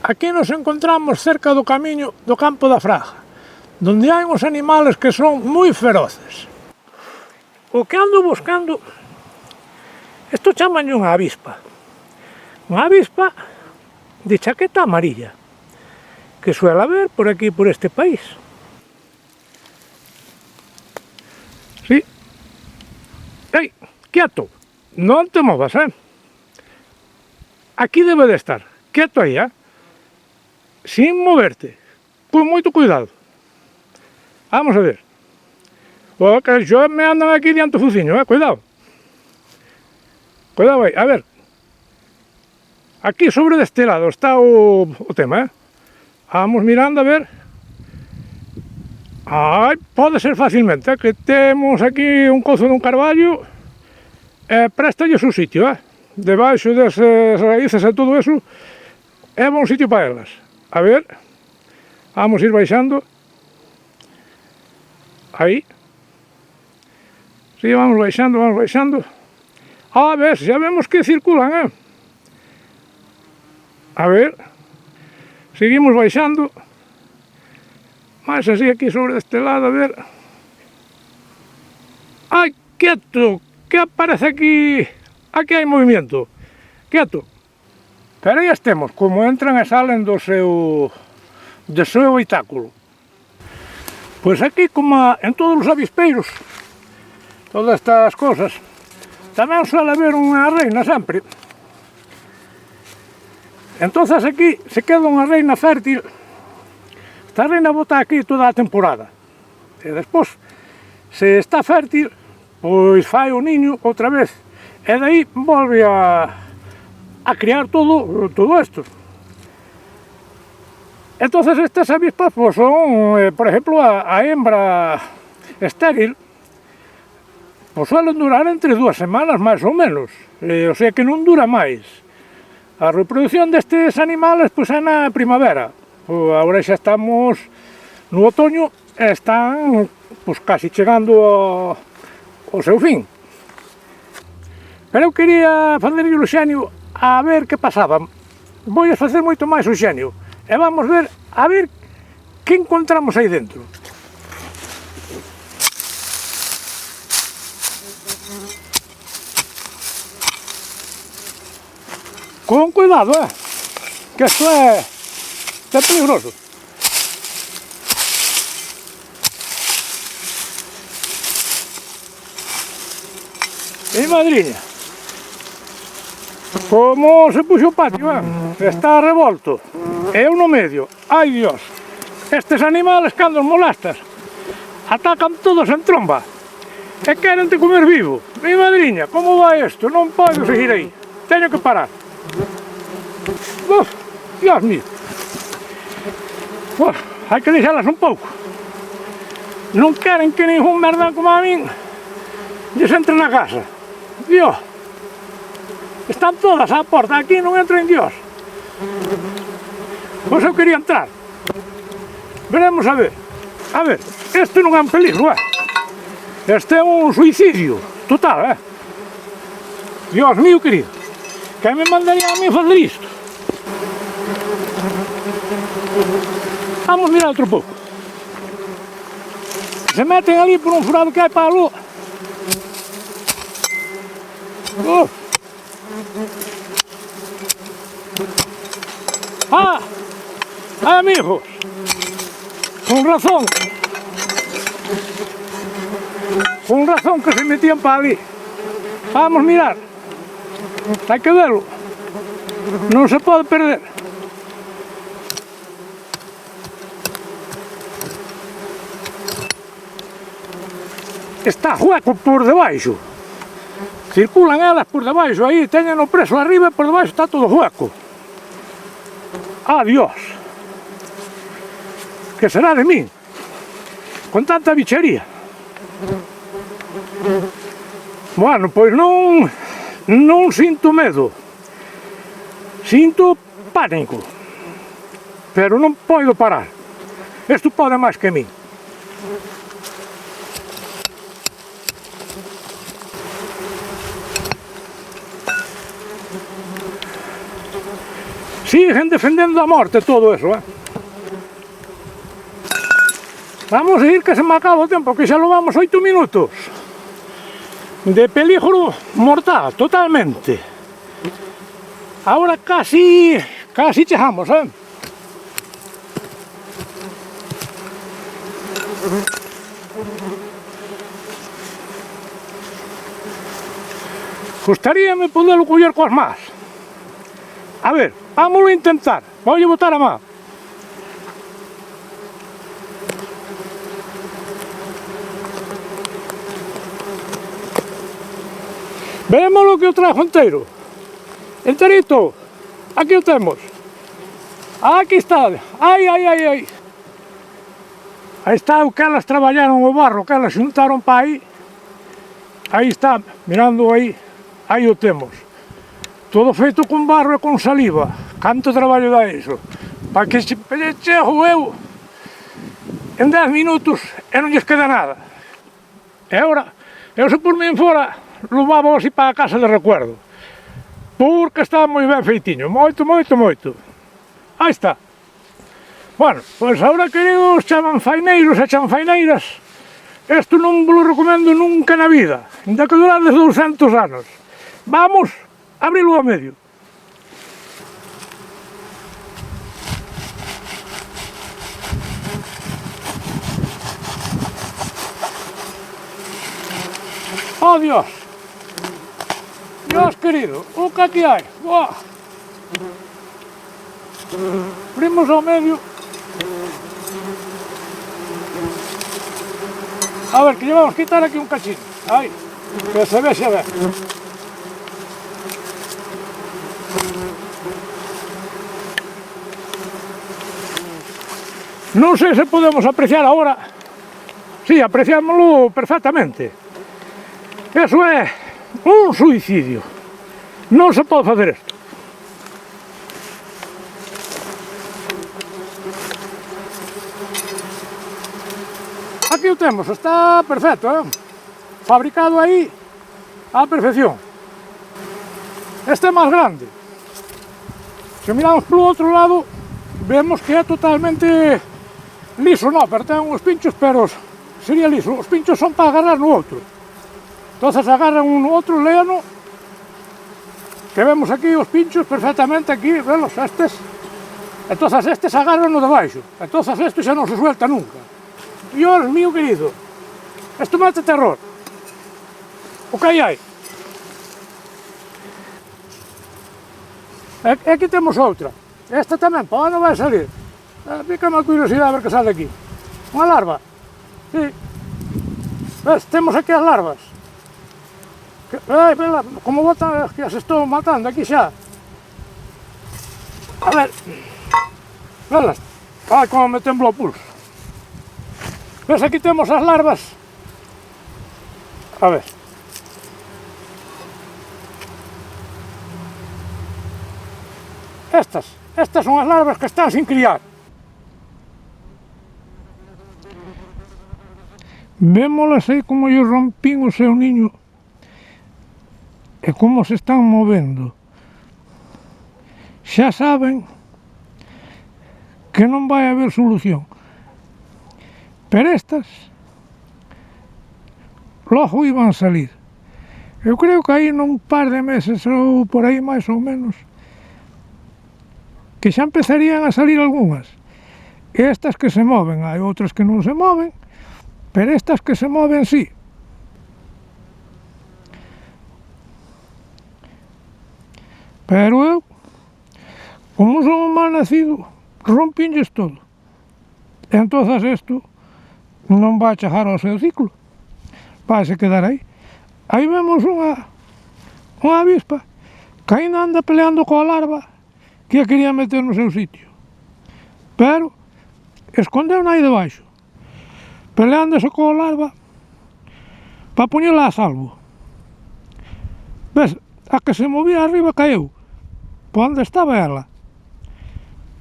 Aquí nos encontramos cerca do camiño do Campo da Fraga, donde hai uns animales que son moi feroces. O que ando buscando, isto chaman unha avispa de chaqueta amarilla, que suele haber por aquí, por este país. Sí. Ei, quieto, non te movas, Aquí debe de estar, quieto aí, sin moverte, con moito cuidado. Vamos a ver. O que xa me andan aquí diante do fuciño, cuidado. Cuidado aí, a ver. Aquí sobre deste lado está o tema, Vamos mirando a ver. Ai, pode ser facilmente, que temos aquí un cozo dun carballo e préstalle o seu sitio, Debaixo desas raíces e todo eso é bon sitio para elas. A ver, vamos ir baixando. Aí. Si, vamos baixando, vamos baixando. A ver, xa vemos que circulan, A ver, seguimos baixando. Mais así aquí sobre este lado, a ver. Ai, quieto, que aparece aquí. Aquí hai movimento. Quieto. Pero aí estemos, como entran e salen do seu habitáculo. Pois aquí, como en todos os avispeiros, todas estas cosas, tamén suele haber unha reina sempre. Entonces aquí se queda unha reina fértil. Esta reina bota aquí toda a temporada. E despois, se está fértil, pois fai o niño outra vez. E daí volve a criar todo isto. Entonces estas avispas pues son, por ejemplo, a hembra estéril, pues suelen durar entre 2 semanas máis ou menos, o sea que non dura máis. A reproducción destes animales pues é na primavera, agora xa estamos no otoño e están pues casi chegando ao seu fin. Pero eu quería facerlle o xenio a ver que pasaba. Vou a facer moito máis o xenio. E vamos ver, a ver que encontramos aí dentro. Con cuidado, que isto é peligroso. E madriña. Como se puxo o patio, está revolto, e eu no medio. Ai Dios, estes animales cando os molestas atacan todos en tromba e queren te comer vivo. Mi madriña, como vai isto? Non podo seguir aí, teño que parar. Dios mío, hai que deixalas un pouco. Non queren que ningún merdán como a min lles entre na casa. Dios, están todas á porta, aquí non entra en Dios. Pois eu quería entrar. Veremos a ver. A ver, este non é un peligro, Este é un suicidio total, Dios mío querido, que me mandaría a mí facer isto? Vamos mirar outro pouco. Se meten ali por un furado que hai para a luz. Amigos, con razón que se metían para ali. Vamos mirar, hai que verlo, non se pode perder. Está hueco por debaixo, circulan elas por debaixo, aí teñen o preso arriba e por debaixo está todo hueco. Adiós. Que será de min? Con tanta bichería. Bueno, pois non sinto medo. Sinto pánico. Pero non podo parar. Isto pode máis que min. Siguen defendendo a morte todo eso, Vamos a ir que se me acaba o tempo, que xa lo vamos 8 minutos. De peligro mortal, totalmente. Ahora casi chegamos, Gustaríame poderlo coller coas más. A ver, vámoslo a intentar. Voy a botar a má. Vemos lo que o trajo entero. Enterito. Aquí o temos. Aquí está. Ai. Aí está o que elas traballaron o barro, que elas xuntaron para aí. Aí está, mirando aí. Aí o temos. Todo feito con barro e con saliva. Canto traballo dá iso. Para que chego eu en 10 minutos e non lles queda nada. E agora, eu se por min fora, levaba así para a casa de recuerdo. Porque está moi ben feitiño. Moito. Aí está. Bueno, pois agora, queridos chanfaineiros e chanfaineiras, isto non vos lo recomendo nunca na vida. Ainda que durades 200 anos. Vamos a abrilo a medio. Oh, Dios. Dios querido, o que aquí hai? Buah. Abrimos ao medio. A ver, que lle vamos quitar aquí un cachín. Aí, que se vexe ben. Non sei se podemos apreciar agora. Sí, apreciámoslo perfectamente. Eso é un suicidio. Non se pode facer isto. Aquí o temos, está perfecto, fabricado aí á perfección. Este é máis grande. Se miramos polo outro lado, vemos que é totalmente liso, non, pero ten uns pinchos, pero sería liso. Os pinchos son para agarrar no outro. Entonces agarran un no outro, léano, que vemos aquí os pinchos perfectamente aquí, velos, estes. Entonces estes agarran no de baixo. Entonces este xa non se suelta nunca. Dios mío querido, isto mata terror. O que hai? E aquí temos outra. Esta tamén, para onde vai salir? Pícame a curiosidade a ver que sale aquí. Unha larva. Sí. Ves, temos aquí as larvas. Vela, como botan, que as estou matando aquí xa. A ver. Velas. Ai, como me temblo o pulso. Ves, aquí temos as larvas. A ver. Estas son as larvas que están sin criar. Vémolas aí como yo rompín o seu niño e como se están movendo. Xa saben que non vai haber solución. Pero estas logo iban salir. Eu creo que aí nun par de meses ou por aí máis ou menos que xa empezarían a salir algunhas. E estas que se moven, hai outras que non se moven, pero estas que se moven sí. Pero eu, como son un mal nacido, rompinlles todo. E entonces isto non vai chegar ao seu ciclo, vai se quedar aí. Aí vemos unha avispa que ainda anda peleando coa larva que a quería meter no seu sitio, pero escondeu-na aí debaixo, peleándose coa larva para poñela a salvo. Ves, a que se movía arriba caeu, por onde estaba ela.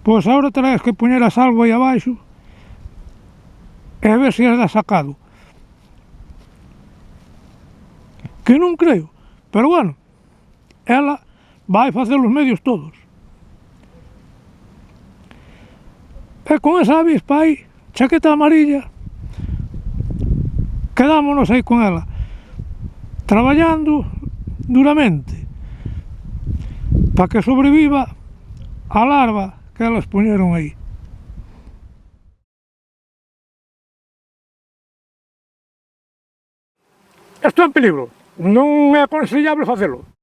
Pois agora terás que poñer a salvo aí abaixo e a ver se as dá sacado. Que non creo, pero bueno, ela vai facer os medios todos. E con esa avispa aí, chaqueta amarilla, quedámonos aí con ela, traballando duramente, para que sobreviva a larva que elas poñeron aí. Isto é un peligro, non é aconsellable facelo.